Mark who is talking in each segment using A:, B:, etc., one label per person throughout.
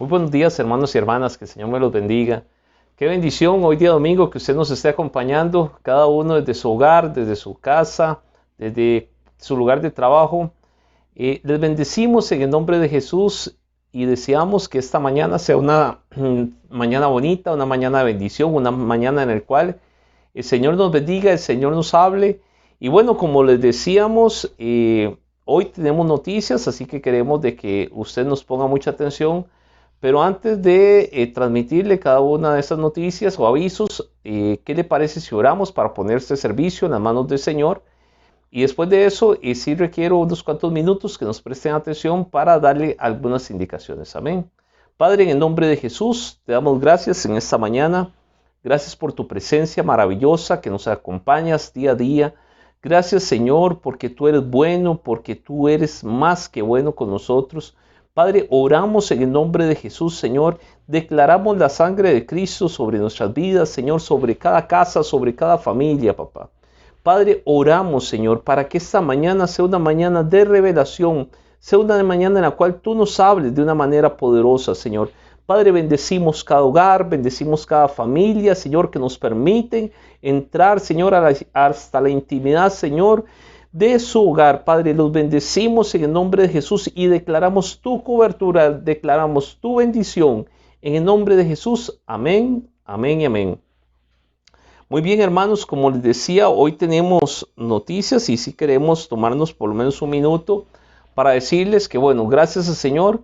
A: Muy buenos días, hermanos y hermanas, que el Señor me los bendiga. Qué bendición hoy día domingo que usted nos esté acompañando, cada uno desde su hogar, desde su casa, desde su lugar de trabajo. Les bendecimos en el nombre de Jesús y deseamos que esta mañana sea una mañana bonita, una mañana de bendición, una mañana en la cual el Señor nos bendiga, el Señor nos hable. Y bueno, como les decíamos, hoy tenemos noticias, así que queremos de que usted nos ponga mucha atención. Pero antes de transmitirle cada una de estas noticias o avisos, ¿qué le parece si oramos para poner este servicio en las manos del Señor? Y después de eso, sí requiero unos cuantos minutos que nos presten atención para darle algunas indicaciones. Amén. Padre, en el nombre de Jesús, te damos gracias en esta mañana. Gracias por tu presencia maravillosa que nos acompañas día a día. Gracias, Señor, porque tú eres bueno, porque tú eres más que bueno con nosotros. Padre, oramos en el nombre de Jesús, Señor. Declaramos la sangre de Cristo sobre nuestras vidas, Señor, sobre cada casa, sobre cada familia, papá. Padre, oramos, Señor, para que esta mañana sea una mañana de revelación, sea una mañana en la cual tú nos hables de una manera poderosa, Señor. Padre, bendecimos cada hogar, bendecimos cada familia, Señor, que nos permiten entrar, Señor, hasta la intimidad, Señor, de su hogar. Padre, los bendecimos en el nombre de Jesús y declaramos tu cobertura, declaramos tu bendición en el nombre de Jesús. Amén, amén y amén. Muy bien, hermanos, como les decía, hoy tenemos noticias y si queremos tomarnos por lo menos un minuto para decirles que, bueno, gracias al Señor,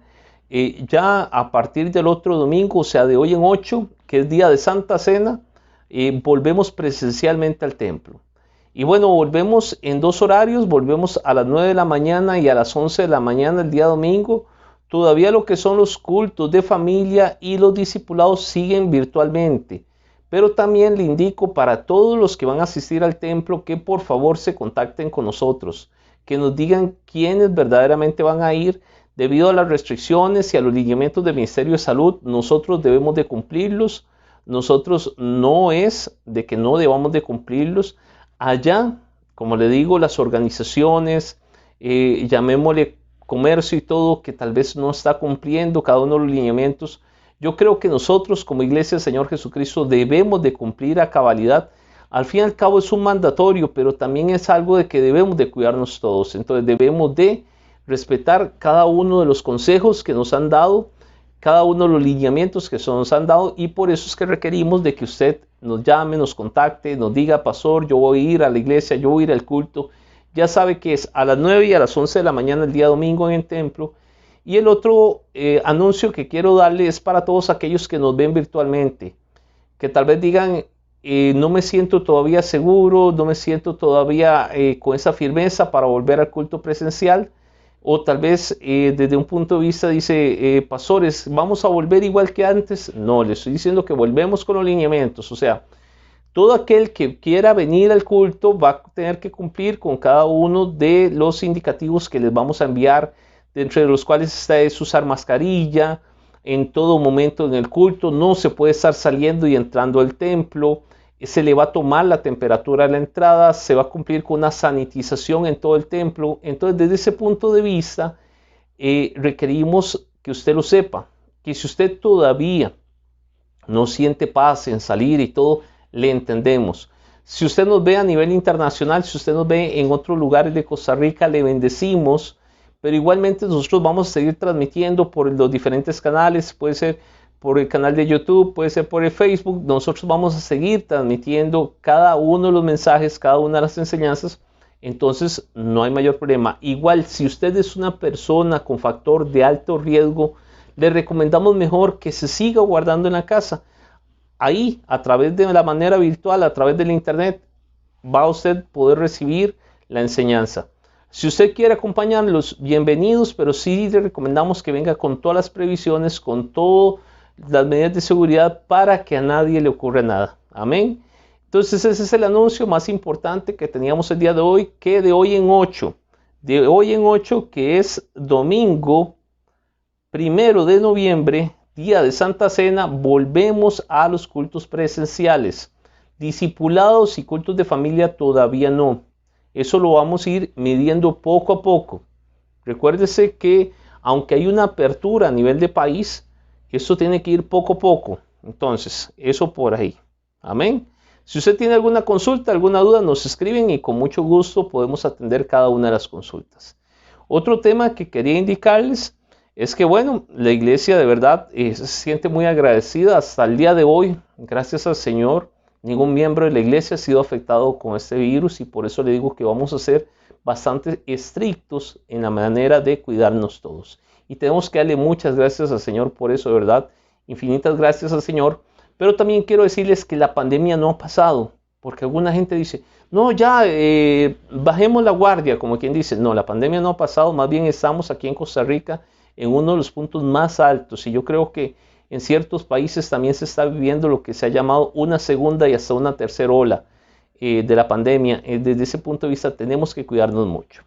A: ya a partir del otro domingo, o sea, de hoy en 8, que es día de Santa Cena, volvemos presencialmente al templo. Y bueno, volvemos en dos horarios, volvemos a las 9 de la mañana y a las 11 de la mañana el día domingo. Todavía lo que son los cultos de familia y los discipulados siguen virtualmente. Pero también le indico para todos los que van a asistir al templo que por favor se contacten con nosotros, que nos digan quiénes verdaderamente van a ir. Debido a las restricciones y a los lineamientos del Ministerio de Salud, nosotros debemos de cumplirlos. Nosotros no es de que no debamos de cumplirlos. Allá, como le digo, las organizaciones, llamémosle comercio y todo, que tal vez no está cumpliendo cada uno de los lineamientos, yo creo que nosotros como Iglesia del Señor Jesucristo debemos de cumplir a cabalidad. Al fin y al cabo es un mandatorio, pero también es algo de que debemos de cuidarnos todos. Entonces debemos de respetar cada uno de los consejos que nos han dado, cada uno de los lineamientos que nos han dado, y por eso es que requerimos de que usted nos llame, nos contacte, nos diga: pastor, yo voy a ir a la iglesia, yo voy a ir al culto. Ya sabe que es a las 9 y a las 11 de la mañana el día domingo en el templo. Y el otro anuncio que quiero darle es para todos aquellos que nos ven virtualmente, que tal vez digan: no me siento todavía seguro, no me siento todavía con esa firmeza para volver al culto presencial. O tal vez desde un punto de vista dice: pastores, ¿vamos a volver igual que antes? No, les estoy diciendo que volvemos con los lineamientos. O sea, todo aquel que quiera venir al culto va a tener que cumplir con cada uno de los indicativos que les vamos a enviar, entre los cuales está es usar mascarilla en todo momento en el culto. No se puede estar saliendo y entrando al templo. Se le va a tomar la temperatura a la entrada, se va a cumplir con una sanitización en todo el templo. Entonces, desde ese punto de vista, requerimos que usted lo sepa, que si usted todavía no siente paz en salir y todo, le entendemos. Si usted nos ve a nivel internacional, si usted nos ve en otros lugares de Costa Rica, le bendecimos, pero igualmente nosotros vamos a seguir transmitiendo por los diferentes canales, puede ser por el canal de YouTube, puede ser por el Facebook. Nosotros vamos a seguir transmitiendo cada uno de los mensajes, cada una de las enseñanzas. Entonces no hay mayor problema. Igual, si usted es una persona con factor de alto riesgo, le recomendamos mejor que se siga guardando en la casa. Ahí, a través de la manera virtual, a través del internet, va a usted poder recibir la enseñanza. Si usted quiere acompañarlos, bienvenidos, pero sí le recomendamos que venga con todas las previsiones, con todas las medidas de seguridad para que a nadie le ocurra nada. Amén. Entonces ese es el anuncio más importante que teníamos el día de hoy, que de hoy en 8, que es domingo 1 de noviembre, día de Santa Cena, volvemos a los cultos presenciales. Discipulados y cultos de familia todavía no. Eso lo vamos a ir midiendo poco a poco. Recuérdese que aunque hay una apertura a nivel de país, Esto tiene que ir poco a poco. Entonces, eso por ahí. Amén. Si usted tiene alguna consulta, alguna duda, nos escriben y con mucho gusto podemos atender cada una de las consultas. Otro tema que quería indicarles es que, bueno, la iglesia de verdad se siente muy agradecida hasta el día de hoy. Gracias al Señor, ningún miembro de la iglesia ha sido afectado con este virus y por eso le digo que vamos a ser bastante estrictos en la manera de cuidarnos todos. Y tenemos que darle muchas gracias al Señor por eso, de verdad. Infinitas gracias al Señor. Pero también quiero decirles que la pandemia no ha pasado, porque alguna gente dice, no, ya bajemos la guardia, como quien dice, no, la pandemia no ha pasado, más bien estamos aquí en Costa Rica en uno de los puntos más altos y yo creo que en ciertos países también se está viviendo lo que se ha llamado una segunda y hasta una tercera ola de la pandemia. Desde ese punto de vista tenemos que cuidarnos mucho.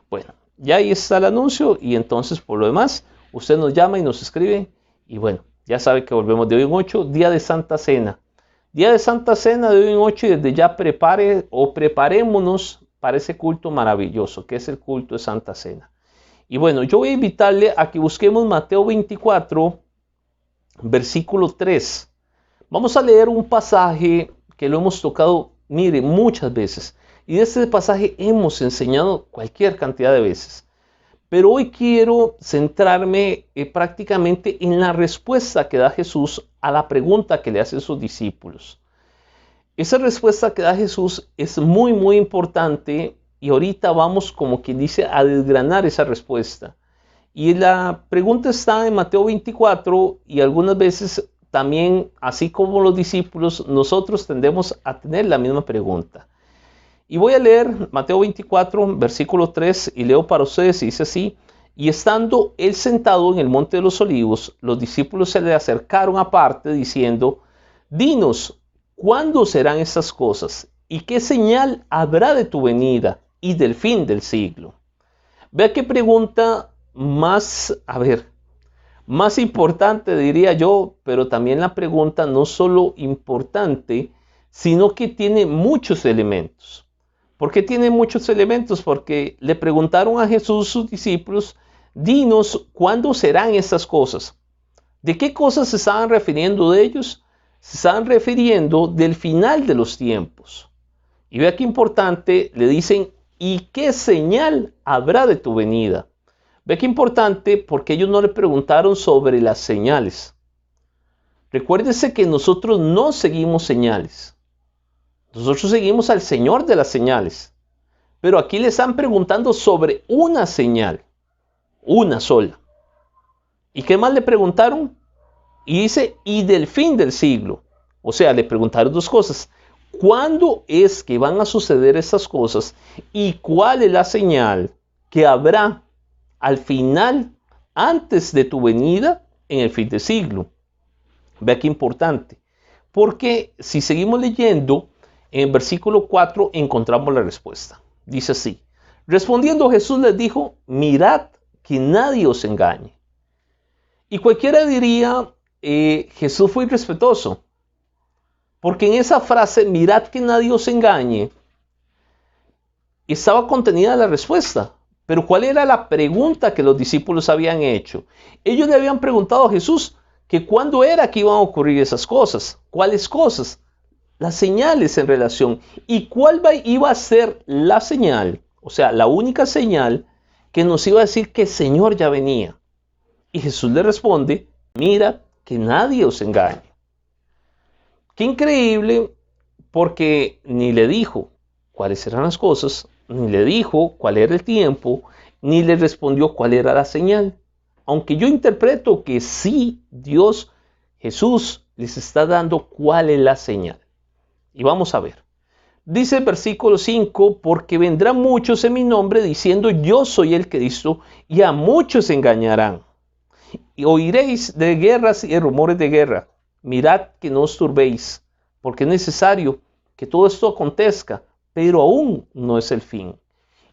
A: Bueno, ya ahí está el anuncio y entonces por lo demás, usted nos llama y nos escribe y bueno, ya sabe que volvemos de hoy en 8, día de Santa Cena. Día de Santa Cena de hoy en 8 y desde ya preparémonos para ese culto maravilloso que es el culto de Santa Cena. Y bueno, yo voy a invitarle a que busquemos Mateo 24, versículo 3. Vamos a leer un pasaje que lo hemos tocado, mire, muchas veces. Y de este pasaje hemos enseñado cualquier cantidad de veces. Pero hoy quiero centrarme prácticamente en la respuesta que da Jesús a la pregunta que le hacen sus discípulos. Esa respuesta que da Jesús es muy, muy importante y ahorita vamos, como quien dice, a desgranar esa respuesta. Y la pregunta está en Mateo 24 y algunas veces también, así como los discípulos, nosotros tendemos a tener la misma pregunta. Y voy a leer Mateo 24, versículo 3, y leo para ustedes, y dice así, y estando él sentado en el monte de los olivos, los discípulos se le acercaron aparte, diciendo, dinos, ¿cuándo serán estas cosas? ¿Y qué señal habrá de tu venida y del fin del siglo? Vea qué pregunta más importante diría yo, pero también la pregunta no solo importante, sino que tiene muchos elementos. ¿Por qué tiene muchos elementos? Porque le preguntaron a Jesús sus discípulos, dinos, ¿cuándo serán estas cosas? ¿De qué cosas se estaban refiriendo de ellos? Se estaban refiriendo del final de los tiempos. Y vea qué importante, le dicen, ¿y qué señal habrá de tu venida? Ve qué importante porque ellos no le preguntaron sobre las señales. Recuérdese que nosotros no seguimos señales. Nosotros seguimos al Señor de las señales. Pero aquí le están preguntando sobre una señal. Una sola. ¿Y qué más le preguntaron? Y dice, y del fin del siglo. O sea, le preguntaron dos cosas. ¿Cuándo es que van a suceder estas cosas? ¿Y cuál es la señal que habrá al final, antes de tu venida, en el fin del siglo? Vea qué importante. Porque si seguimos leyendo, en el versículo 4 encontramos la respuesta. Dice así, respondiendo Jesús les dijo, mirad que nadie os engañe. Y cualquiera diría, Jesús fue irrespetuoso. Porque en esa frase, mirad que nadie os engañe, estaba contenida la respuesta. Pero ¿cuál era la pregunta que los discípulos habían hecho? Ellos le habían preguntado a Jesús que cuándo era que iban a ocurrir esas cosas. ¿Cuáles cosas? Las señales en relación. ¿Y cuál iba a ser la señal? O sea, la única señal que nos iba a decir que el Señor ya venía. Y Jesús le responde, mira que nadie os engañe. Qué increíble, porque ni le dijo cuáles eran las cosas, ni le dijo cuál era el tiempo, ni le respondió cuál era la señal. Aunque yo interpreto que sí, Dios, Jesús, les está dando cuál es la señal. Y vamos a ver. Dice el versículo 5, porque vendrán muchos en mi nombre diciendo yo soy el Cristo y a muchos engañarán. Y oiréis de guerras y de rumores de guerra. Mirad que no os turbéis, porque es necesario que todo esto acontezca, pero aún no es el fin.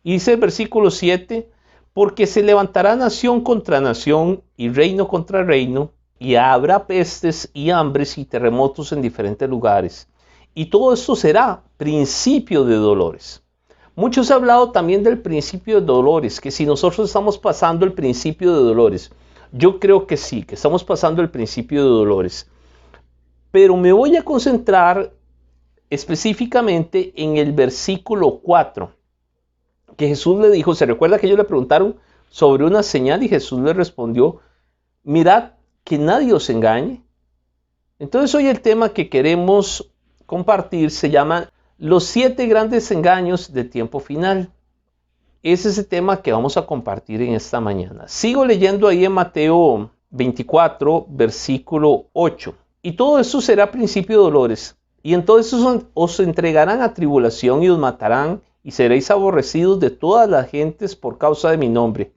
A: Y dice el versículo 7, porque se levantará nación contra nación y reino contra reino, y habrá pestes y hambres y terremotos en diferentes lugares. Y todo esto será principio de dolores. Muchos se ha hablado también del principio de dolores, que si nosotros estamos pasando el principio de dolores, Yo creo que sí, que estamos pasando el principio de dolores. Pero me voy a concentrar específicamente en el versículo 4, que Jesús le dijo, se recuerda que ellos le preguntaron sobre una señal y Jesús le respondió, mirad que nadie os engañe. Entonces hoy el tema que queremos compartir se llama los 7 grandes engaños de tiempo final. Ese es el tema que vamos a compartir en esta mañana. Sigo leyendo ahí en Mateo 24, versículo 8. Y todo esto será a principio de dolores. Y entonces os entregarán a tribulación y os matarán, y seréis aborrecidos de todas las gentes por causa de mi nombre.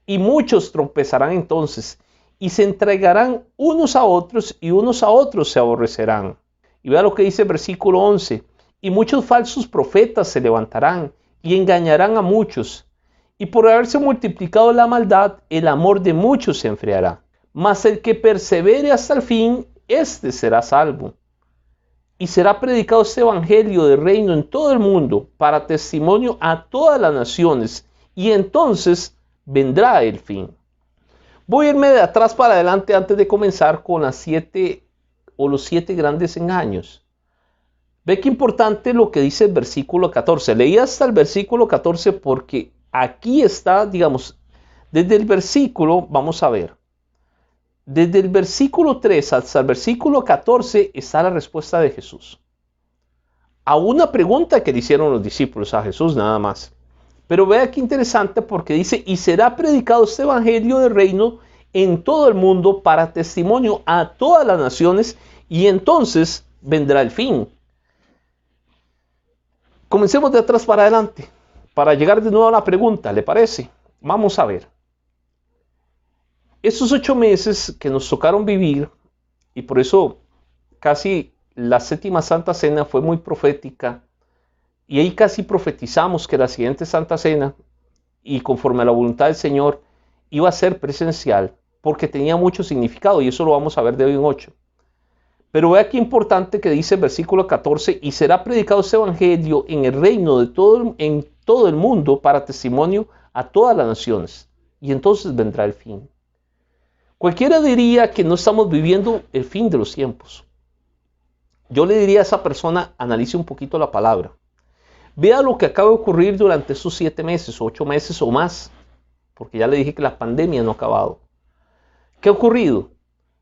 A: Y muchos tropezarán entonces, y se entregarán unos a otros, y unos a otros se aborrecerán. Y vea lo que dice el versículo 11. Y muchos falsos profetas se levantarán, y engañarán a muchos. Y por haberse multiplicado la maldad, el amor de muchos se enfriará. Mas el que persevere hasta el fin, éste será salvo. Y será predicado este evangelio del reino en todo el mundo, para testimonio a todas las naciones, y entonces vendrá el fin. Voy a irme de atrás para adelante antes de comenzar con los 7 grandes engaños. Ve qué importante lo que dice el versículo 14. Leí hasta el versículo 14 porque aquí está, digamos, desde el versículo, vamos a ver, desde el versículo 3 hasta el versículo 14 está la respuesta de Jesús a una pregunta que le hicieron los discípulos a Jesús nada más. Pero vea qué interesante porque dice, y será predicado este evangelio del reino en todo el mundo para testimonio a todas las naciones, y entonces vendrá el fin. Comencemos de atrás para adelante, para llegar de nuevo a la pregunta, ¿le parece? Vamos a ver. Estos 8 meses que nos tocaron vivir, y por eso casi la séptima Santa Cena fue muy profética, y ahí casi profetizamos que la siguiente Santa Cena, y conforme a la voluntad del Señor, iba a ser presencial, porque tenía mucho significado, y eso lo vamos a ver de hoy en 8. Pero vea qué importante que dice el versículo 14, y será predicado este evangelio en el reino en todo el mundo para testimonio a todas las naciones, y entonces vendrá el fin. Cualquiera diría que no estamos viviendo el fin de los tiempos. Yo le diría a esa persona, analice un poquito la palabra. Vea lo que acaba de ocurrir durante esos 7 meses, 8 meses o más, porque ya le dije que la pandemia no ha acabado. ¿Qué ha ocurrido?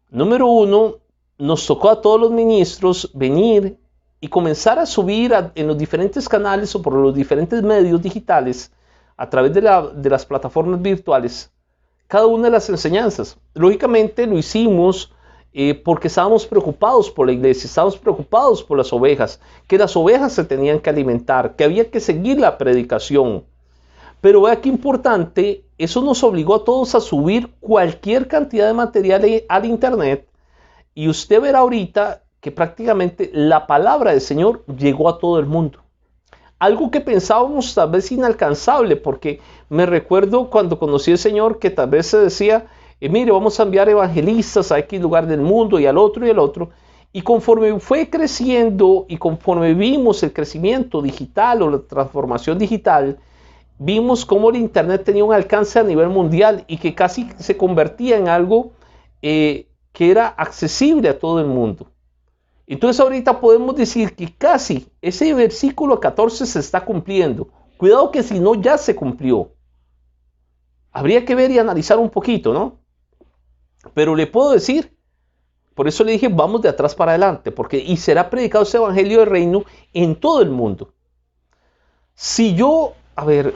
A: Número 1, nos tocó a todos los ministros venir y comenzar a subir en los diferentes canales o por los diferentes medios digitales, a través de las plataformas virtuales, cada una de las enseñanzas. Lógicamente lo hicimos porque estábamos preocupados por la iglesia, estábamos preocupados por las ovejas, que las ovejas se tenían que alimentar, que había que seguir la predicación. Pero vea qué importante, eso nos obligó a todos a subir cualquier cantidad de material al internet, y usted verá ahorita que prácticamente la palabra del Señor llegó a todo el mundo. Algo que pensábamos tal vez inalcanzable, porque me recuerdo cuando conocí al Señor que tal vez se decía, mire, vamos a enviar evangelistas a X lugar del mundo y al otro y al otro. Y conforme fue creciendo y conforme vimos el crecimiento digital o la transformación digital, vimos cómo el internet tenía un alcance a nivel mundial y que casi se convertía en algo que era accesible a todo el mundo. Entonces ahorita podemos decir que casi ese versículo 14 se está cumpliendo. Cuidado que si no ya se cumplió. Habría que ver y analizar un poquito, ¿no? Pero le puedo decir, por eso le dije vamos de atrás para adelante, porque y será predicado ese evangelio del reino en todo el mundo. Si yo,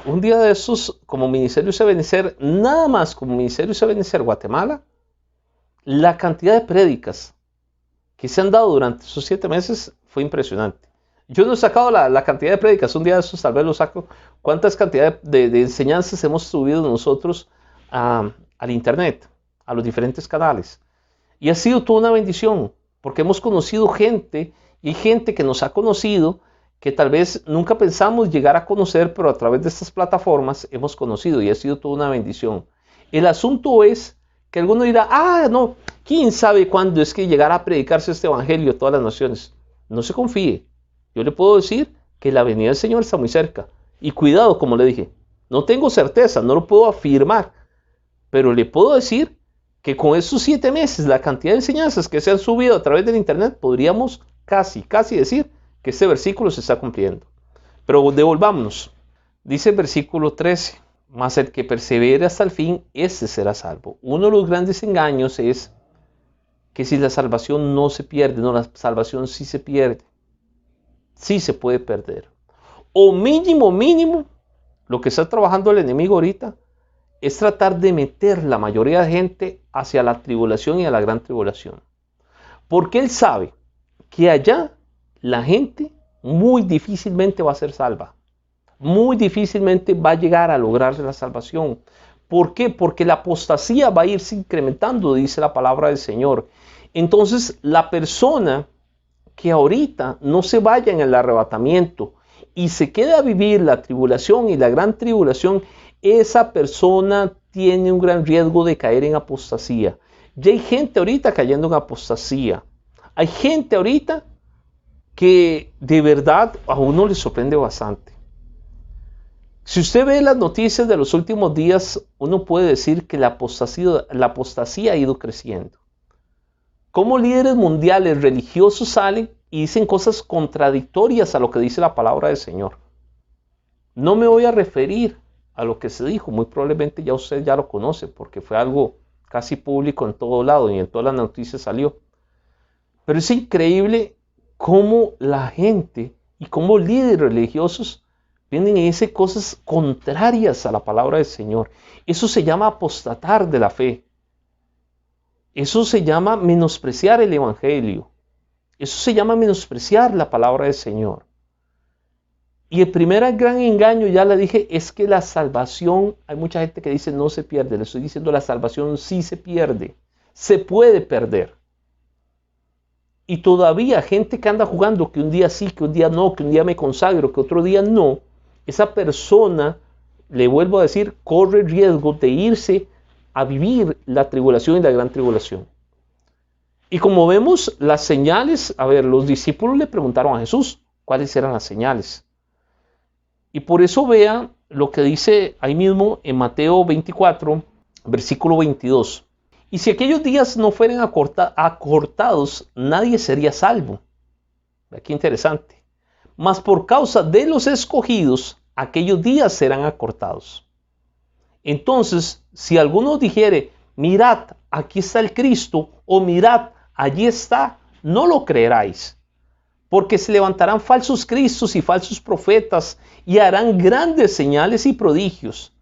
A: un día de esos como Ministerio Ebenecer, nada más como Ministerio Ebenecer Guatemala, la cantidad de prédicas que se han dado durante esos 7 meses fue impresionante. Yo no he sacado la cantidad de prédicas, un día de esos tal vez lo saco, cuántas cantidades de enseñanzas hemos subido nosotros al internet, a los diferentes canales. Y ha sido toda una bendición, porque hemos conocido gente, y hay gente que nos ha conocido, que tal vez nunca pensamos llegar a conocer, pero a través de estas plataformas hemos conocido, y ha sido toda una bendición. El asunto es que alguno dirá, no, ¿quién sabe cuándo es que llegará a predicarse este evangelio a todas las naciones? No se confíe. Yo le puedo decir que la venida del Señor está muy cerca. Y cuidado, como le dije, no tengo certeza, no lo puedo afirmar, pero le puedo decir que con estos 7 meses, la cantidad de enseñanzas que se han subido a través del internet, podríamos casi decir que este versículo se está cumpliendo. Pero devolvámonos. Dice el versículo 13, mas el que persevere hasta el fin, ese será salvo. Uno de los grandes engaños es que si la salvación no se pierde, no, la salvación sí se pierde. Sí se puede perder. O mínimo, lo que está trabajando el enemigo ahorita es tratar de meter la mayoría de gente hacia la tribulación y a la gran tribulación. Porque él sabe que allá la gente muy difícilmente va a ser salva. Muy difícilmente va a llegar a lograr la salvación. ¿Por qué? Porque la apostasía va a irse incrementando, dice la palabra del Señor. Entonces, la persona que ahorita no se vaya en el arrebatamiento y se queda a vivir la tribulación y la gran tribulación, esa persona tiene un gran riesgo de caer en apostasía. Ya hay gente ahorita cayendo en apostasía. Hay gente ahorita que de verdad a uno le sorprende bastante. Si usted ve las noticias de los últimos días, uno puede decir que la apostasía ha ido creciendo. Cómo líderes mundiales religiosos salen y dicen cosas contradictorias a lo que dice la palabra del Señor. No me voy a referir a lo que se dijo, muy probablemente ya usted ya lo conoce, porque fue algo casi público en todo lado y en todas las noticias salió. Pero es increíble cómo la gente y cómo líderes religiosos vienen y dicen cosas contrarias a la palabra del Señor. Eso se llama apostatar de la fe. Eso se llama menospreciar el Evangelio. Eso se llama menospreciar la palabra del Señor. Y el primer gran engaño, ya le dije, es que la salvación, hay mucha gente que dice no se pierde. Le estoy diciendo la salvación sí se pierde. Se puede perder. Y todavía gente que anda jugando que un día sí, que un día no, que un día me consagro, que otro día no, esa persona, le vuelvo a decir, corre riesgo de irse a vivir la tribulación y la gran tribulación. Y como vemos, las señales, los discípulos le preguntaron a Jesús cuáles eran las señales. Y por eso vea lo que dice ahí mismo en Mateo 24, versículo 22. Y si aquellos días no fueran acortados, nadie sería salvo. Vea qué interesante. Mas por causa de los escogidos, aquellos días serán acortados. Entonces, si alguno dijere, mirad, aquí está el Cristo, o mirad, allí está, no lo creeráis. Porque se levantarán falsos cristos y falsos profetas, y harán grandes señales y prodigios,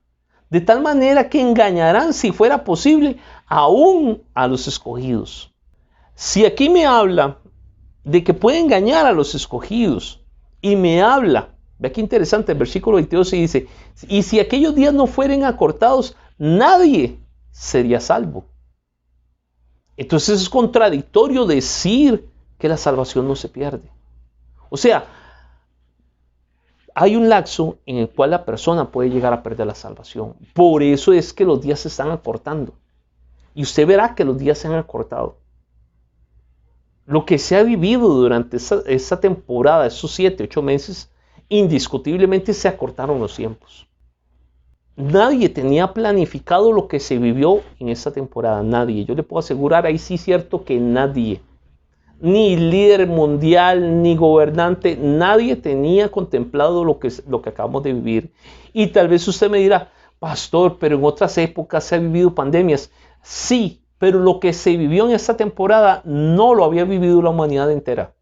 A: de tal manera que engañarán, si fuera posible, aún a los escogidos. Si aquí me habla de que puede engañar a los escogidos, y me habla, ve qué interesante, el versículo 22 dice, y si aquellos días no fueren acortados, nadie sería salvo. Entonces es contradictorio decir que la salvación no se pierde. O sea, hay un lapso en el cual la persona puede llegar a perder la salvación. Por eso es que los días se están acortando. Y usted verá que los días se han acortado. Lo que se ha vivido durante esta temporada, esos 7, 8 meses, indiscutiblemente se acortaron los tiempos. Nadie tenía planificado lo que se vivió en esta temporada. Nadie. Yo le puedo asegurar, ahí sí es cierto que nadie. Ni líder mundial, ni gobernante, nadie tenía contemplado lo que acabamos de vivir. Y tal vez usted me dirá, pastor, pero en otras épocas se han vivido pandemias. Sí, pero lo que se vivió en esta temporada no lo había vivido la humanidad entera.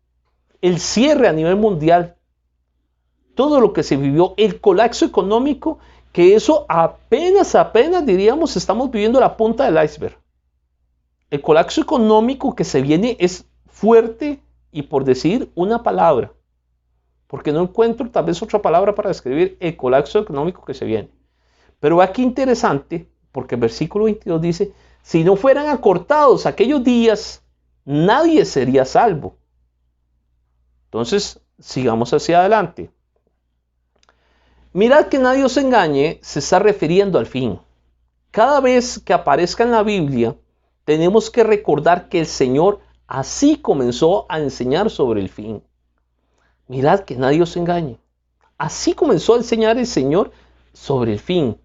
A: El cierre a nivel mundial, todo lo que se vivió, el colapso económico, que eso apenas diríamos, estamos viviendo la punta del iceberg. El colapso económico que se viene es fuerte, y por decir una palabra, porque no encuentro tal vez otra palabra para describir el colapso económico que se viene. Pero aquí interesante, porque el versículo 22 dice, si no fueran acortados aquellos días, nadie sería salvo. Entonces, sigamos hacia adelante. Mirad que nadie os engañe, se está refiriendo al fin. Cada vez que aparezca en la Biblia, tenemos que recordar que el Señor así comenzó a enseñar sobre el fin. Mirad que nadie os engañe. Así comenzó a enseñar el Señor sobre el fin.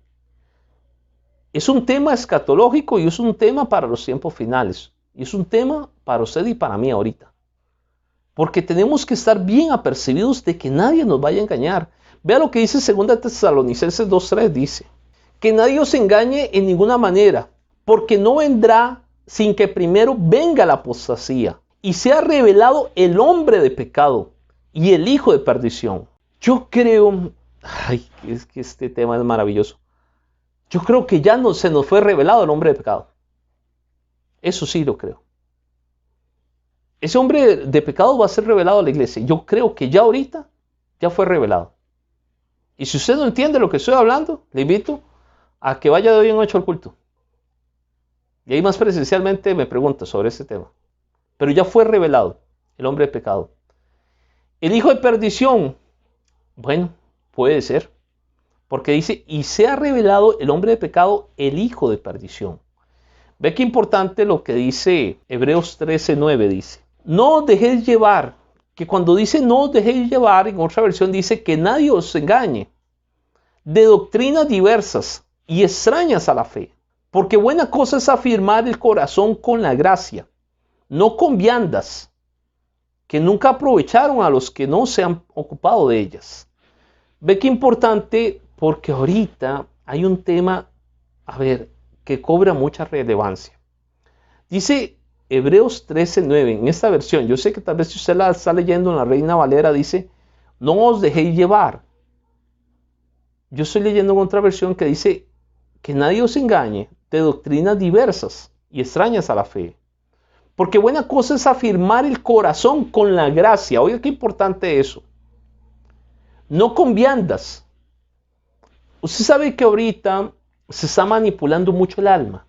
A: Es un tema escatológico y es un tema para los tiempos finales. Y es un tema para usted y para mí ahorita. Porque tenemos que estar bien apercibidos de que nadie nos vaya a engañar. Vea lo que dice 2 Tesalonicenses 2:3, dice, que nadie os engañe en ninguna manera, porque no vendrá sin que primero venga la apostasía y sea revelado el hombre de pecado y el hijo de perdición. Yo creo, es que este tema es maravilloso. Yo creo que ya no se nos fue revelado el hombre de pecado. Eso sí lo creo. Ese hombre de pecado va a ser revelado a la iglesia. Yo creo que ya ahorita ya fue revelado. Y si usted no entiende lo que estoy hablando, le invito a que vaya de hoy en 8 al culto. Y ahí más presencialmente me pregunta sobre ese tema. Pero ya fue revelado el hombre de pecado. El hijo de perdición, bueno, puede ser. Porque dice, y se ha revelado el hombre de pecado, el hijo de perdición. Ve qué importante lo que dice Hebreos 13:9, dice. No os dejéis llevar, que cuando dice no os dejéis llevar, en otra versión dice que nadie os engañe, de doctrinas diversas y extrañas a la fe. Porque buena cosa es afirmar el corazón con la gracia, no con viandas, que nunca aprovecharon a los que no se han ocupado de ellas. Ve qué importante, porque ahorita hay un tema, que cobra mucha relevancia. Dice Hebreos 13:9, en esta versión, yo sé que tal vez si usted la está leyendo en la Reina Valera, dice, no os dejéis llevar. Yo estoy leyendo en otra versión que dice, que nadie os engañe de doctrinas diversas y extrañas a la fe. Porque buena cosa es afirmar el corazón con la gracia. Oiga qué importante eso. No con viandas. Usted sabe que ahorita se está manipulando mucho el alma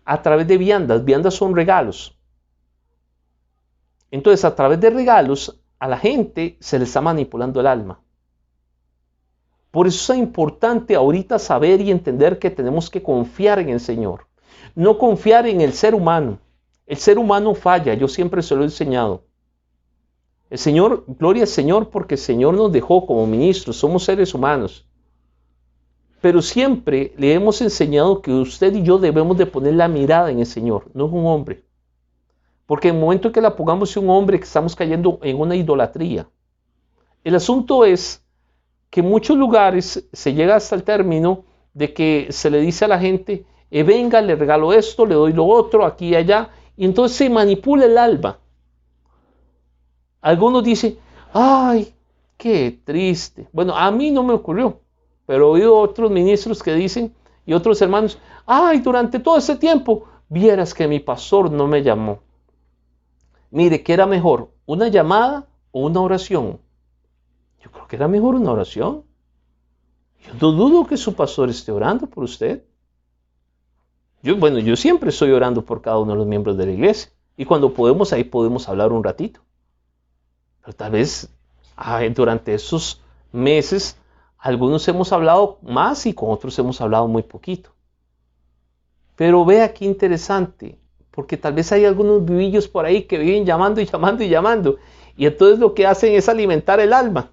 A: a través de viandas. Viandas son regalos. Entonces, a través de regalos, a la gente se le está manipulando el alma. Por eso es importante ahorita saber y entender que tenemos que confiar en el Señor. No confiar en el ser humano. El ser humano falla, yo siempre se lo he enseñado. El Señor, gloria al Señor, porque el Señor nos dejó como ministros, somos seres humanos. Pero siempre le hemos enseñado que usted y yo debemos de poner la mirada en el Señor, no en un hombre. Porque en el momento en que la pongamos en un hombre, que estamos cayendo en una idolatría. El asunto es que en muchos lugares se llega hasta el término de que se le dice a la gente, venga, le regalo esto, le doy lo otro, aquí y allá, y entonces se manipula el alma. Algunos dicen, ay, qué triste. Bueno, a mí no me ocurrió, pero he oído otros ministros que dicen, y otros hermanos, ay, durante todo ese tiempo, vieras que mi pastor no me llamó. Mire, ¿qué era mejor? ¿Una llamada o una oración? Yo creo que era mejor una oración. Yo no dudo que su pastor esté orando por usted. Yo siempre estoy orando por cada uno de los miembros de la iglesia. Y cuando podemos, ahí podemos hablar un ratito. Pero tal vez durante esos meses, algunos hemos hablado más y con otros hemos hablado muy poquito. Pero vea qué interesante, porque tal vez hay algunos vivillos por ahí que viven llamando y llamando y llamando. Y entonces lo que hacen es alimentar el alma.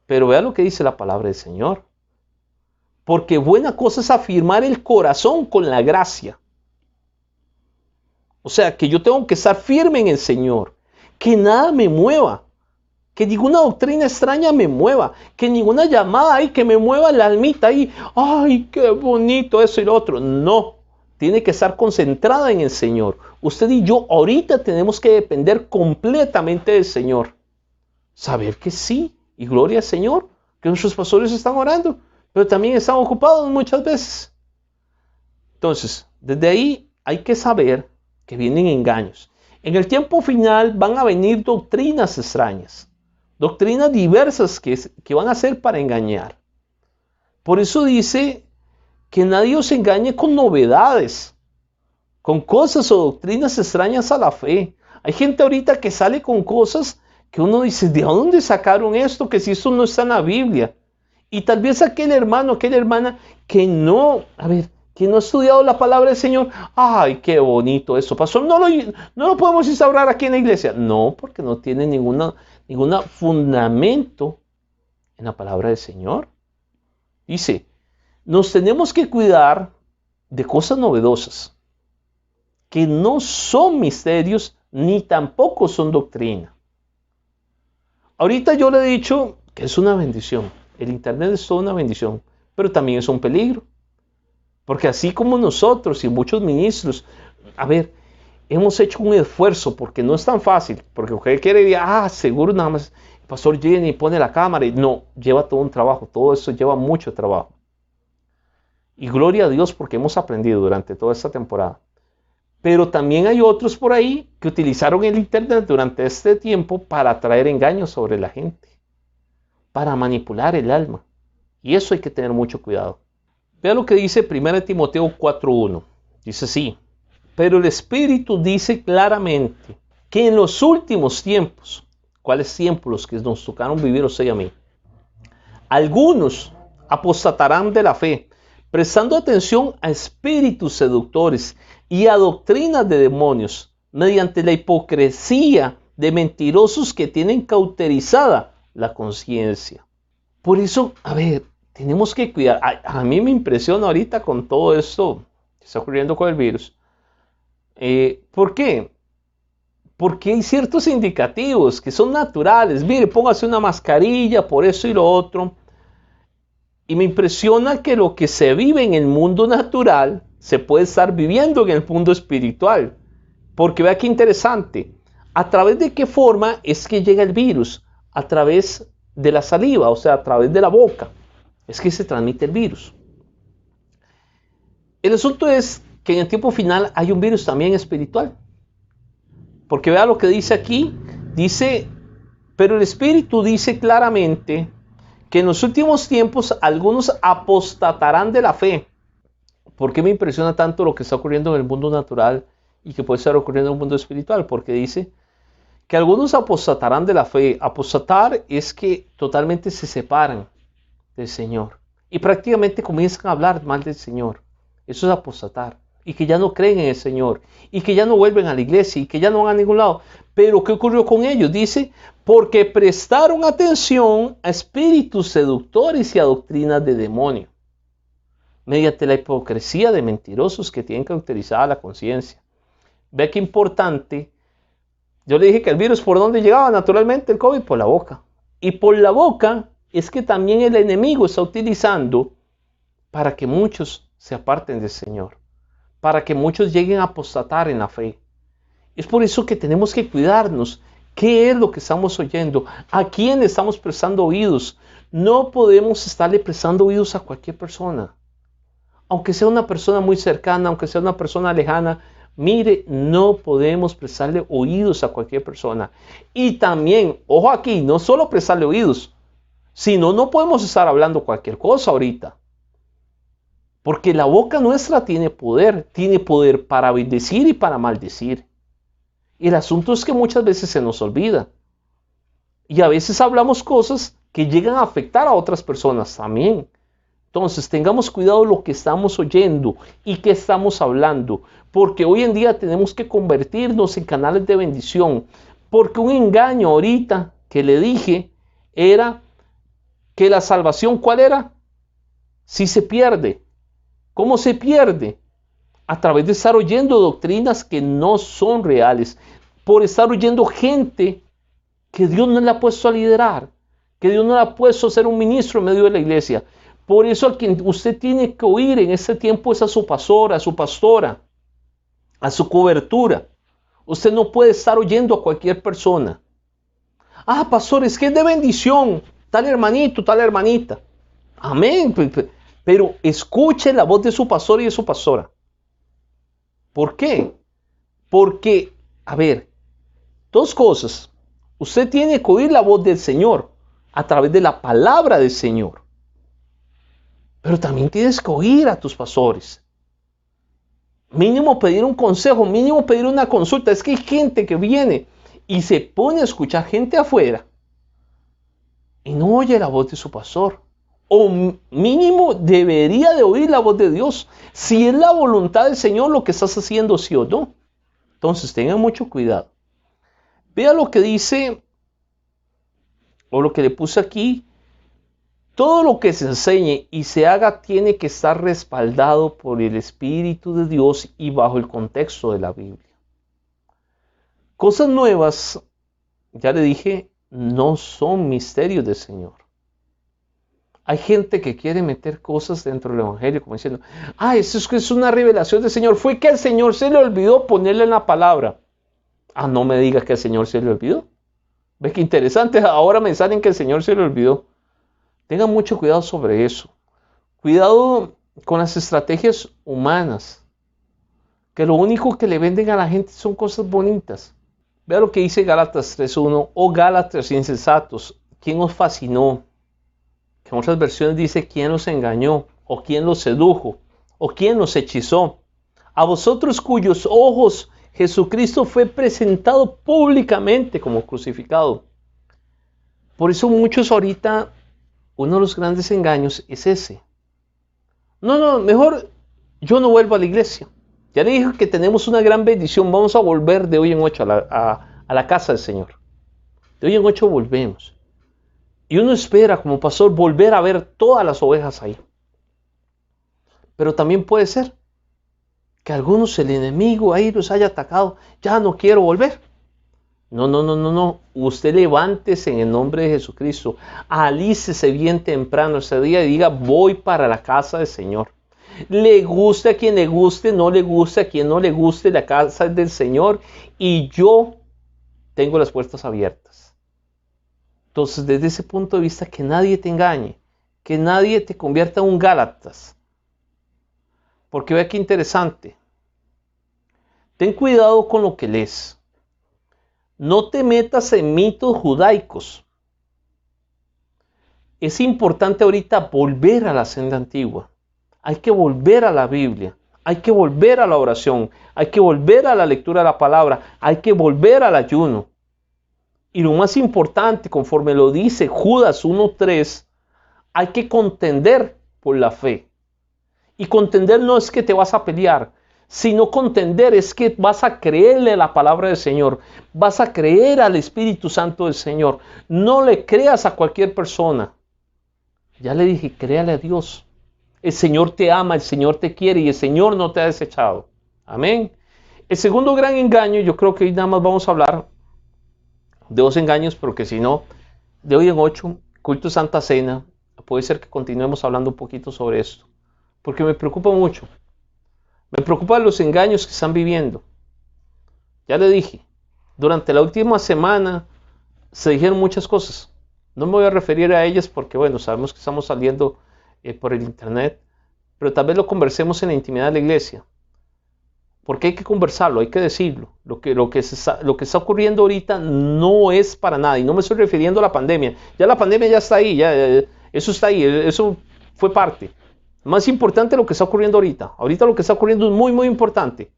A: Pero vea lo que dice la palabra del Señor. Porque buena cosa es afirmar el corazón con la gracia. O sea, que yo tengo que estar firme en el Señor. Que nada me mueva. Que ninguna doctrina extraña me mueva. Que ninguna llamada ahí que me mueva la almita ahí. Ay, qué bonito eso y lo otro. No. Tiene que estar concentrada en el Señor. Usted y yo ahorita tenemos que depender completamente del Señor. Saber que sí. Y gloria al Señor. Que nuestros pastores están orando. Pero también están ocupados muchas veces. Entonces, desde ahí hay que saber que vienen engaños. En el tiempo final van a venir doctrinas extrañas, doctrinas diversas que van a ser para engañar. Por eso dice que nadie os engañe con novedades, con cosas o doctrinas extrañas a la fe. Hay gente ahorita que sale con cosas que uno dice, ¿de dónde sacaron esto? Que si esto no está en la Biblia. Y tal vez aquel hermano, aquella hermana que no ha estudiado la palabra del Señor, ay, qué bonito eso, pastor, no lo podemos instaurar aquí en la iglesia. No, porque no tiene ningún fundamento en la palabra del Señor. Dice, nos tenemos que cuidar de cosas novedosas, que no son misterios ni tampoco son doctrina. Ahorita yo le he dicho que es una bendición. El Internet es toda una bendición, pero también es un peligro. Porque así como nosotros y muchos ministros, hemos hecho un esfuerzo porque no es tan fácil, porque usted quiere ir, seguro nada más el pastor Jenny pone la cámara y no, lleva todo un trabajo, todo eso lleva mucho trabajo. Y gloria a Dios porque hemos aprendido durante toda esta temporada. Pero también hay otros por ahí que utilizaron el Internet durante este tiempo para traer engaños sobre la gente, para manipular el alma. Y eso hay que tener mucho cuidado. Vea lo que dice 1 Timoteo 4:1. Dice así, pero el Espíritu dice claramente que en los últimos tiempos, ¿cuáles tiempos? Los que nos tocaron vivir usted y a mí. Algunos apostatarán de la fe, prestando atención a espíritus seductores y a doctrinas de demonios, mediante la hipocresía de mentirosos que tienen cauterizada la conciencia. Por eso, tenemos que cuidar. A mí me impresiona ahorita con todo esto que está ocurriendo con el virus. ¿Por qué? Porque hay ciertos indicativos que son naturales. Mire, póngase una mascarilla por eso y lo otro. Y me impresiona que lo que se vive en el mundo natural se puede estar viviendo en el mundo espiritual. Porque vea qué interesante. ¿A través de qué forma es que llega el virus? A través de la saliva, o sea, a través de la boca. Es que se transmite el virus. El asunto es que en el tiempo final hay un virus también espiritual. Porque vea lo que dice aquí. Dice, pero el Espíritu dice claramente que en los últimos tiempos algunos apostatarán de la fe. ¿Por qué me impresiona tanto lo que está ocurriendo en el mundo natural y que puede estar ocurriendo en el mundo espiritual? Porque dice que algunos apostatarán de la fe. Apostatar es que totalmente se separan del Señor y prácticamente comienzan a hablar mal del Señor. Eso es apostatar. Y que ya no creen en el Señor y que ya no vuelven a la iglesia y que ya no van a ningún lado. Pero ¿qué ocurrió con ellos? Dice, porque prestaron atención a espíritus seductores y a doctrinas de demonio, mediante la hipocresía de mentirosos que tienen cauterizada la conciencia. Ve qué importante. Yo le dije que el virus, ¿por dónde llegaba? Naturalmente el COVID, por la boca. Y por la boca es que también el enemigo está utilizando para que muchos se aparten del Señor, para que muchos lleguen a apostatar en la fe. Es por eso que tenemos que cuidarnos. ¿Qué es lo que estamos oyendo? ¿A quién estamos prestando oídos? No podemos estarle prestando oídos a cualquier persona. Aunque sea una persona muy cercana, aunque sea una persona lejana, mire, no podemos prestarle oídos a cualquier persona. Y también, ojo aquí, no solo prestarle oídos, sino no podemos estar hablando cualquier cosa ahorita. Porque la boca nuestra tiene poder para bendecir y para maldecir. Y el asunto es que muchas veces se nos olvida. Y a veces hablamos cosas que llegan a afectar a otras personas también. Entonces tengamos cuidado de lo que estamos oyendo y que estamos hablando. Porque hoy en día tenemos que convertirnos en canales de bendición. Porque un engaño ahorita que le dije era que la salvación, ¿cuál era? Si se pierde. ¿Cómo se pierde? A través de estar oyendo doctrinas que no son reales, por estar oyendo gente que Dios no le ha puesto a liderar, que Dios no le ha puesto a ser un ministro en medio de la iglesia. Por eso a quien usted tiene que oír en este tiempo es a su pastor, a su pastora, a su cobertura. Usted no puede estar oyendo a cualquier persona. Pastor, es que es de bendición, tal hermanito, tal hermanita. Amén. Pero escuche la voz de su pastor y de su pastora. ¿Por qué? Porque, dos cosas. Usted tiene que oír la voz del Señor a través de la palabra del Señor. Pero también tienes que oír a tus pastores. Mínimo pedir un consejo, mínimo pedir una consulta. Es que hay gente que viene y se pone a escuchar gente afuera y no oye la voz de su pastor. O mínimo debería de oír la voz de Dios. Si es la voluntad del Señor lo que estás haciendo, sí o no. Entonces tengan mucho cuidado. Vea lo que dice, o lo que le puse aquí, Todo lo que se enseñe y se haga tiene que estar respaldado por el Espíritu de Dios y bajo el contexto de la Biblia. Cosas nuevas, ya le dije, no son misterios del Señor. Hay gente que quiere meter cosas dentro del Evangelio, como diciendo, eso es una revelación del Señor. Fue que al Señor se le olvidó ponerle en la palabra. No me digas que al Señor se le olvidó. ¿Ves qué interesante? Ahora me salen que el Señor se le olvidó. Tengan mucho cuidado sobre eso. Cuidado con las estrategias humanas, que lo único que le venden a la gente son cosas bonitas. Vea lo que dice Gálatas 3.1, Gálatas insensatos, ¿quién os fascinó? Que en otras versiones dice, ¿quién los engañó? ¿O quién los sedujo? ¿O quién los hechizó? A vosotros cuyos ojos Jesucristo fue presentado públicamente como crucificado. Por eso muchos ahorita, uno de los grandes engaños es ese. No, mejor yo no vuelvo a la iglesia. Ya le dije que tenemos una gran bendición. Vamos a volver de hoy en 8 a la casa del Señor. De hoy en 8 volvemos. Y uno espera como pastor volver a ver todas las ovejas ahí. Pero también puede ser que algunos el enemigo ahí los haya atacado. Ya no quiero volver. No. Usted levántese en el nombre de Jesucristo. Alícese bien temprano ese día y diga, voy para la casa del Señor. Le guste a quien le guste, no le guste a quien no le guste, la casa es del Señor y yo tengo las puertas abiertas. Entonces, desde ese punto de vista, que nadie te engañe, que nadie te convierta en un Gálatas. Porque vea qué interesante. Ten cuidado con lo que lees. No te metas en mitos judaicos. Es importante ahorita volver a la senda antigua. Hay que volver a la Biblia. Hay que volver a la oración. Hay que volver a la lectura de la palabra. Hay que volver al ayuno. Y lo más importante, conforme lo dice Judas 1:3, hay que contender por la fe. Y contender no es que te vas a pelear, sino contender es que vas a creerle a la palabra del Señor. Vas a creer al Espíritu Santo del Señor. No le creas a cualquier persona. Ya le dije, créale a Dios. El Señor te ama, el Señor te quiere y el Señor no te ha desechado. Amén. El segundo gran engaño, yo creo que hoy nada más vamos a hablar de 2 engaños, pero que si no, de hoy en 8, culto de Santa Cena, puede ser que continuemos hablando un poquito sobre esto, porque me preocupa mucho. Me preocupan los engaños que están viviendo. Ya le dije, durante la última semana se dijeron muchas cosas. No me voy a referir a ellas porque, bueno, sabemos que estamos saliendo por el internet, pero tal vez lo conversemos en la intimidad de la iglesia. Porque hay que conversarlo, hay que decirlo. Lo que está ocurriendo ahorita no es para nada. Y no me estoy refiriendo a la pandemia. Ya la pandemia ya está ahí, eso está ahí, eso fue parte. Más importante lo que está ocurriendo ahorita. Ahorita lo que está ocurriendo es muy, muy importante.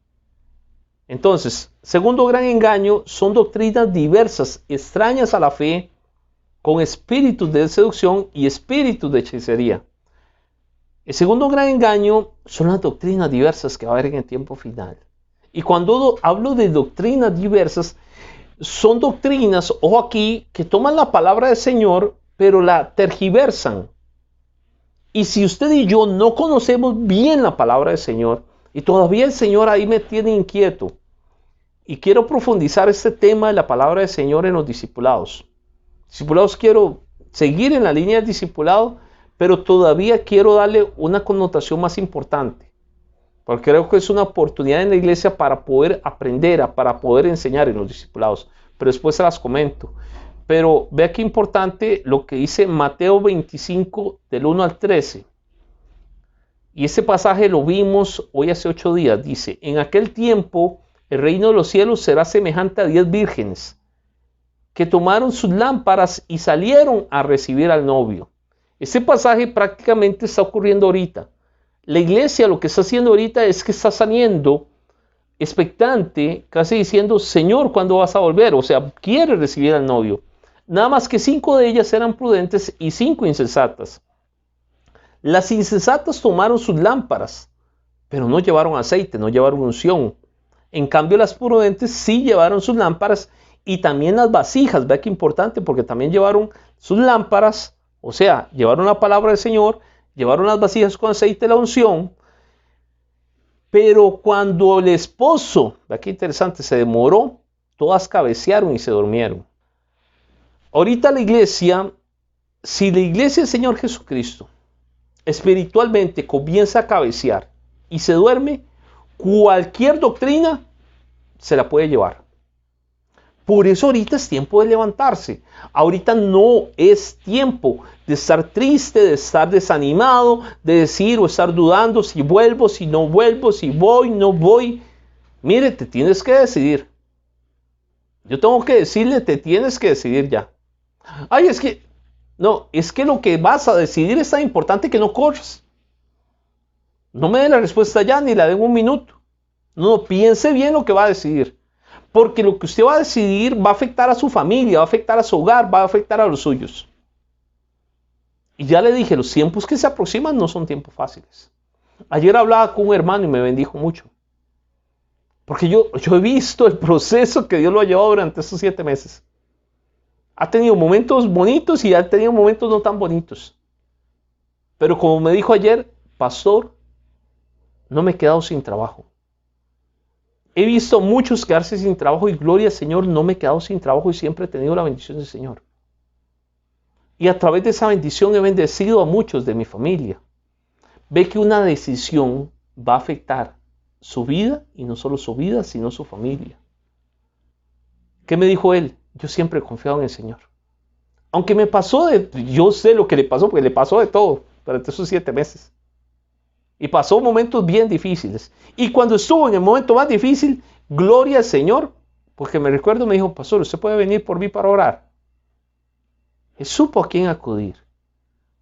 A: Entonces, segundo gran engaño son doctrinas diversas, extrañas a la fe, con espíritus de seducción y espíritus de hechicería. El segundo gran engaño son las doctrinas diversas que va a haber en el tiempo final. Y cuando hablo de doctrinas diversas, son doctrinas, ojo aquí, que toman la palabra del Señor, pero la tergiversan. Y si usted y yo no conocemos bien la palabra del Señor, y todavía el Señor ahí me tiene inquieto, y quiero profundizar este tema de la palabra del Señor en los discipulados. Discipulados, quiero seguir en la línea del discipulado, pero todavía quiero darle una connotación más importante, porque creo que es una oportunidad en la iglesia para poder aprender, para poder enseñar en los discipulados, pero después se las comento. Pero vea qué importante lo que dice Mateo 25 del 1 al 13. Y ese pasaje lo vimos hoy hace 8 días. Dice, en aquel tiempo el reino de los cielos será semejante a 10 vírgenes que tomaron sus lámparas y salieron a recibir al novio. Ese pasaje prácticamente está ocurriendo ahorita. La iglesia lo que está haciendo ahorita es que está saliendo expectante, casi diciendo, Señor, ¿cuándo vas a volver? O sea, quiere recibir al novio. Nada más que 5 de ellas eran prudentes y 5 insensatas. Las insensatas tomaron sus lámparas, pero no llevaron aceite, no llevaron unción. En cambio, las prudentes sí llevaron sus lámparas y también las vasijas. Vea qué importante, porque también llevaron sus lámparas, O sea, llevaron la palabra del Señor, llevaron las vasijas con aceite de la unción, pero cuando el esposo, aquí interesante, se demoró, todas cabecearon y se durmieron. Ahorita la iglesia, si la iglesia del Señor Jesucristo espiritualmente comienza a cabecear y se duerme, cualquier doctrina se la puede llevar. Por eso ahorita es tiempo de levantarse. Ahorita no es tiempo de estar triste, de estar desanimado, de decir o estar dudando si vuelvo, si no vuelvo, si voy, no voy. Mire, te tienes que decidir. Yo tengo que decirle, te tienes que decidir ya. Ay, es que, no, es que lo que vas a decidir es tan importante que no corras. No me dé la respuesta ya, ni la dé en un minuto. No, piense bien lo que va a decidir. Porque lo que usted va a decidir va a afectar a su familia, va a afectar a su hogar, va a afectar a los suyos. Y ya le dije, los tiempos que se aproximan no son tiempos fáciles. Ayer hablaba con un hermano y me bendijo mucho. Porque yo he visto el proceso que Dios lo ha llevado durante estos 7 meses. Ha tenido momentos bonitos y ha tenido momentos no tan bonitos. Pero como me dijo ayer, pastor, no me he quedado sin trabajo. He visto muchos quedarse sin trabajo y gloria al Señor, no me he quedado sin trabajo y siempre he tenido la bendición del Señor. Y a través de esa bendición he bendecido a muchos de mi familia. Ve que una decisión va a afectar su vida y no solo su vida, sino su familia. ¿Qué me dijo él? Yo siempre he confiado en el Señor. Aunque me pasó yo sé lo que le pasó, porque le pasó de todo durante esos 7 meses. Y pasó momentos bien difíciles. Y cuando estuvo en el momento más difícil, gloria al Señor, porque me recuerdo, me dijo, pastor, ¿usted puede venir por mí para orar? Él supo a quién acudir.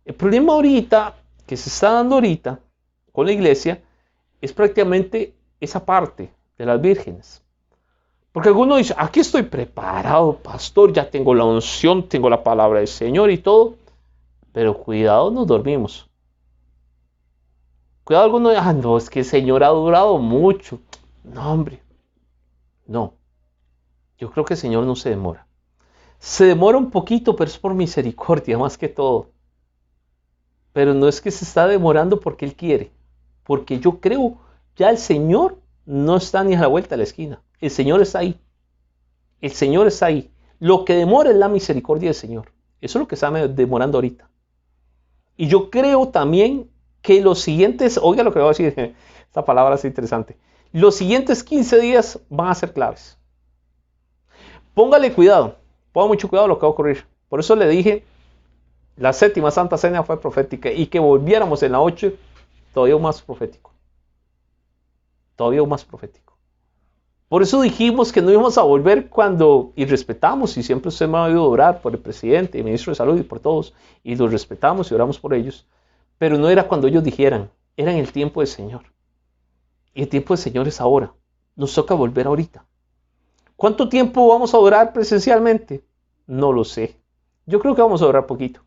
A: El problema ahorita, que se está dando ahorita con la iglesia, es prácticamente esa parte de las vírgenes. Porque algunos dicen, aquí estoy preparado, pastor, ya tengo la unción, tengo la palabra del Señor y todo. Pero cuidado, nos dormimos. Cuidado, algunos, no, es que el Señor ha durado mucho. No, hombre. No. Yo creo que el Señor no se demora. Se demora un poquito, pero es por misericordia, más que todo. Pero no es que se está demorando porque Él quiere. Porque yo creo, ya el Señor no está ni a la vuelta de la esquina. El Señor está ahí. El Señor está ahí. Lo que demora es la misericordia del Señor. Eso es lo que está demorando ahorita. Y yo creo también que los siguientes, oiga lo que voy a decir, esta palabra es interesante. Los siguientes 15 días van a ser claves. Póngale cuidado, ponga mucho cuidado a lo que va a ocurrir. Por eso le dije, la 7ª Santa Cena fue profética y que volviéramos en la 8, todavía más profético. Todavía más profético. Por eso dijimos que no íbamos a volver cuando, y respetamos, y siempre usted me ha oído orar por el presidente, el ministro de Salud y por todos, y los respetamos y oramos por ellos. Pero no era cuando ellos dijeran, era en el tiempo del Señor. Y el tiempo del Señor es ahora. Nos toca volver ahorita. ¿Cuánto tiempo vamos a orar presencialmente? No lo sé. Yo creo que vamos a orar poquito.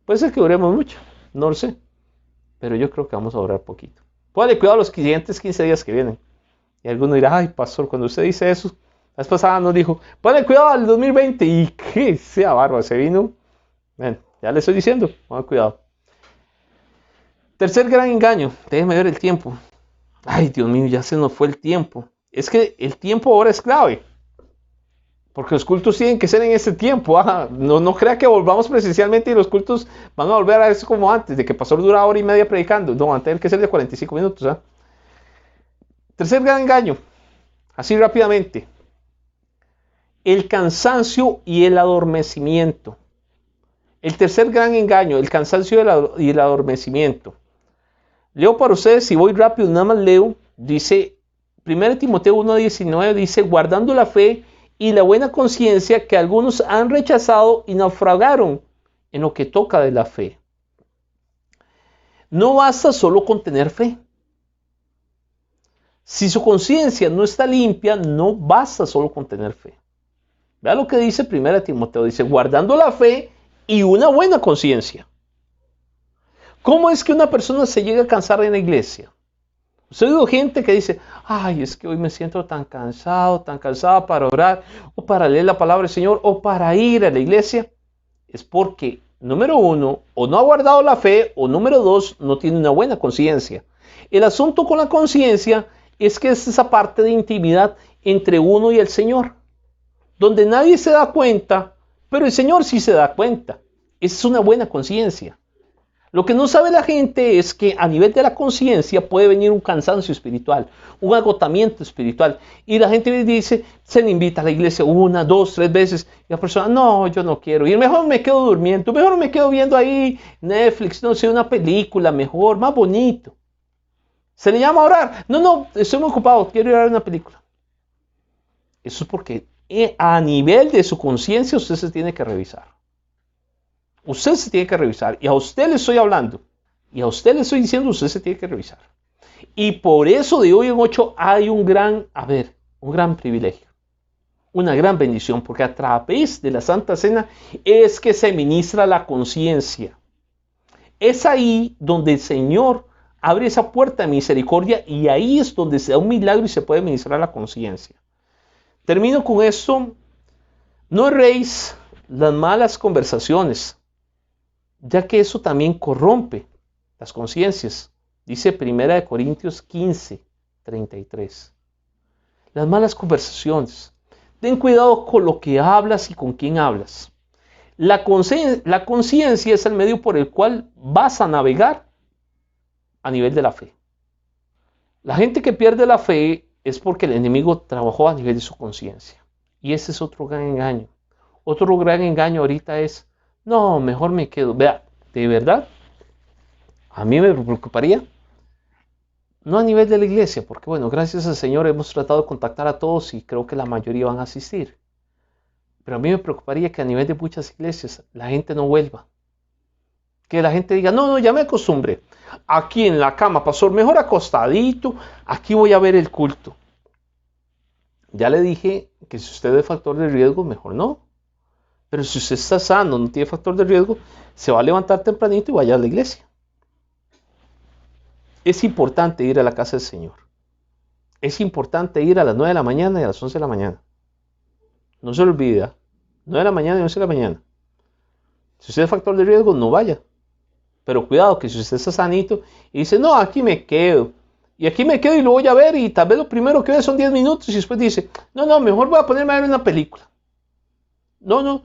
A: Puede ser que oremos mucho, no lo sé. Pero yo creo que vamos a orar poquito. Póngale cuidado a los siguientes 15 días que vienen. Y alguno dirá, ay, pastor, cuando usted dice eso, la vez pasada nos dijo, póngale cuidado al 2020. Y que sea bárbaro, se vino. Bueno, ya le estoy diciendo, pongan cuidado. Tercer gran engaño, déjeme ver el tiempo. Ay, Dios mío, ya se nos fue el tiempo. Es que el tiempo ahora es clave. Porque los cultos tienen que ser en ese tiempo. No crea que volvamos presencialmente y los cultos van a volver a eso como antes, de que el pastor dura 1 hora y media predicando. No, van a tener que ser de 45 minutos. Tercer gran engaño, así rápidamente. El cansancio y el adormecimiento. El tercer gran engaño, el cansancio y el adormecimiento. Leo para ustedes, si voy rápido, nada más leo. Dice, 1 Timoteo 1:19, dice, guardando la fe y la buena conciencia que algunos han rechazado y naufragaron en lo que toca de la fe. No basta solo con tener fe. Si su conciencia no está limpia, no basta solo con tener fe. Vea lo que dice 1 Timoteo, dice, guardando la fe y una buena conciencia. ¿Cómo es que una persona se llega a cansar en la iglesia? Usted ha oído gente que dice, ay, es que hoy me siento tan cansada para orar, o para leer la palabra del Señor, o para ir a la iglesia. Es porque número uno, o no ha guardado la fe, o número dos, no tiene una buena conciencia. El asunto con la conciencia es que es esa parte de intimidad entre uno y el Señor, donde nadie se da cuenta, pero el Señor sí se da cuenta. Esa es una buena conciencia. Lo que no sabe la gente es que a nivel de la conciencia puede venir un cansancio espiritual, un agotamiento espiritual. Y la gente dice, se le invita a la iglesia 1, 2, 3 veces. Y la persona, no, yo no quiero ir. Mejor me quedo durmiendo. Mejor me quedo viendo ahí Netflix, no sé, una película mejor, más bonito. Se le llama a orar. No, estoy muy ocupado, quiero ir a ver una película. Eso es porque a nivel de su conciencia usted se tiene que revisar. Usted se tiene que revisar. Y a usted le estoy hablando. Y a usted le estoy diciendo, usted se tiene que revisar. Y por eso de hoy en 8 hay un gran privilegio. Una gran bendición. Porque a través de la Santa Cena es que se ministra la conciencia. Es ahí donde el Señor abre esa puerta de misericordia. Y ahí es donde se da un milagro y se puede ministrar la conciencia. Termino con esto. No erréis las malas conversaciones, ya que eso también corrompe las conciencias. Dice 1 Corintios 15, 33. Las malas conversaciones. Ten cuidado con lo que hablas y con quién hablas. La conciencia es el medio por el cual vas a navegar a nivel de la fe. La gente que pierde la fe es porque el enemigo trabajó a nivel de su conciencia. Y ese es otro gran engaño. Otro gran engaño ahorita es, no, mejor me quedo. Vea, de verdad, a mí me preocuparía, no a nivel de la iglesia, porque bueno, gracias al Señor hemos tratado de contactar a todos y creo que la mayoría van a asistir. Pero a mí me preocuparía que a nivel de muchas iglesias la gente no vuelva. Que la gente diga, no, ya me acostumbré. Aquí en la cama, pastor, mejor acostadito, aquí voy a ver el culto. Ya le dije que si usted es factor de riesgo, mejor no. Pero si usted está sano, no tiene factor de riesgo, se va a levantar tempranito y vaya a la iglesia. Es importante ir a la casa del Señor. Es importante ir a las 9 de la mañana y a las 11 de la mañana. No se lo olvide. 9 de la mañana y 11 de la mañana. Si usted es factor de riesgo, no vaya. Pero cuidado que si usted está sanito y dice, no, aquí me quedo. Y aquí me quedo y lo voy a ver y tal vez lo primero que ve son 10 minutos y después dice, no, mejor voy a ponerme a ver una película. No.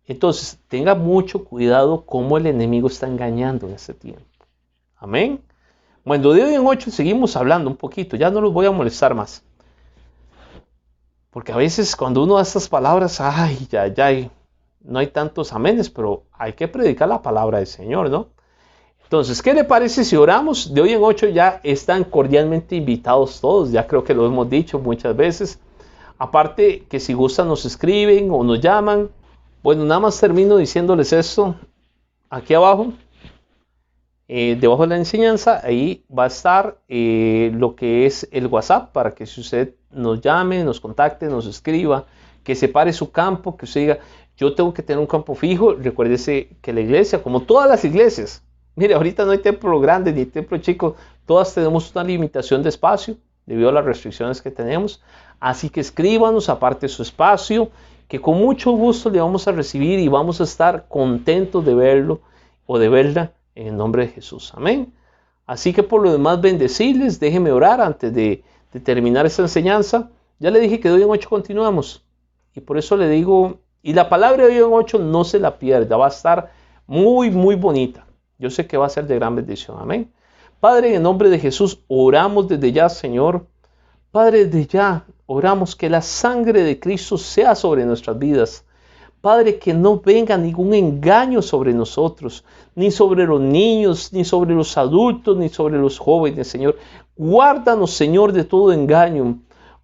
A: Entonces, tenga mucho cuidado cómo el enemigo está engañando en este tiempo. Amén. Bueno, de hoy en 8 seguimos hablando un poquito. Ya no los voy a molestar más. Porque a veces cuando uno da estas palabras, no hay tantos amenes, pero hay que predicar la palabra del Señor, ¿no? Entonces, ¿qué le parece si oramos? De hoy en 8 ya están cordialmente invitados todos. Ya creo que lo hemos dicho muchas veces. Aparte que si gustan nos escriben o nos llaman. Bueno, nada más termino diciéndoles esto. Aquí abajo, debajo de la enseñanza, ahí va a estar lo que es el WhatsApp para que si usted nos llame, nos contacte, nos escriba, que separe su campo, que usted diga, yo tengo que tener un campo fijo. Recuérdese que la iglesia, como todas las iglesias, mire, ahorita no hay templo grande ni templo chico, todas tenemos una limitación de espacio debido a las restricciones que tenemos. Así que escríbanos, aparte su espacio, que con mucho gusto le vamos a recibir y vamos a estar contentos de verlo o de verla en el nombre de Jesús. Amén. Así que por lo demás, bendecirles. Déjenme orar antes de terminar esta enseñanza. Ya le dije que de hoy en 8 continuamos. Y por eso le digo, y la palabra de hoy en 8 no se la pierda. Va a estar muy, muy bonita. Yo sé que va a ser de gran bendición. Amén. Padre, en el nombre de Jesús, oramos desde ya, Señor. Padre, desde ya oramos que la sangre de Cristo sea sobre nuestras vidas. Padre, que no venga ningún engaño sobre nosotros, ni sobre los niños, ni sobre los adultos, ni sobre los jóvenes, Señor. Guárdanos, Señor, de todo engaño.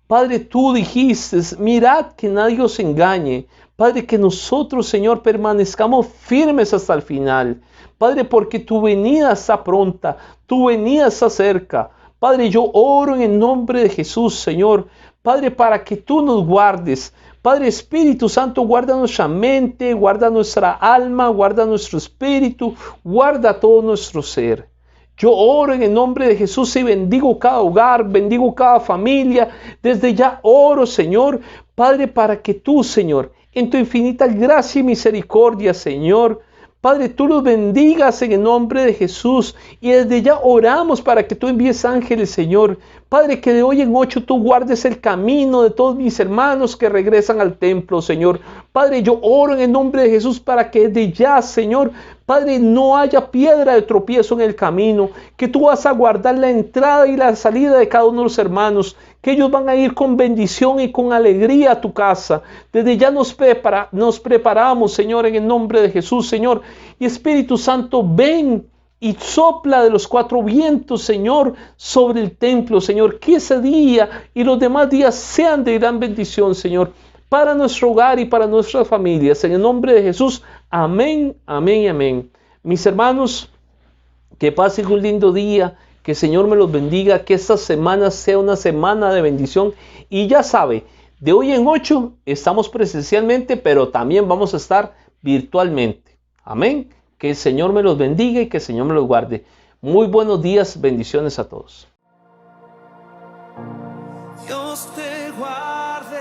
A: Padre, tú dijiste, mirad que nadie os engañe. Padre, que nosotros, Señor, permanezcamos firmes hasta el final. Padre, porque tu venida está pronta, tu venida está cerca. Padre, yo oro en el nombre de Jesús, Señor. Padre, para que tú nos guardes. Padre, Espíritu Santo, guarda nuestra mente, guarda nuestra alma, guarda nuestro espíritu, guarda todo nuestro ser. Yo oro en el nombre de Jesús y bendigo cada hogar, bendigo cada familia. Desde ya oro, Señor, Padre, para que tú, Señor, en tu infinita gracia y misericordia, Señor, Padre, tú los bendigas en el nombre de Jesús. Y desde ya oramos para que tú envíes ángeles, Señor. Padre, que de hoy en 8 tú guardes el camino de todos mis hermanos que regresan al templo, Señor. Padre, yo oro en el nombre de Jesús para que desde ya, Señor, Padre, no haya piedra de tropiezo en el camino, que tú vas a guardar la entrada y la salida de cada uno de los hermanos, que ellos van a ir con bendición y con alegría a tu casa. Desde ya nos preparamos, Señor, en el nombre de Jesús, Señor. Y Espíritu Santo, ven y sopla de los 4 vientos, Señor, sobre el templo, Señor. Que ese día y los demás días sean de gran bendición, Señor, para nuestro hogar y para nuestras familias. En el nombre de Jesús, amén, amén y amén. Mis hermanos, que pasen un lindo día, que el Señor me los bendiga, que esta semana sea una semana de bendición. Y ya sabe, de hoy en 8 estamos presencialmente, pero también vamos a estar virtualmente. Amén. Que el Señor me los bendiga y que el Señor me los guarde. Muy buenos días, bendiciones a todos.
B: Dios te guarde.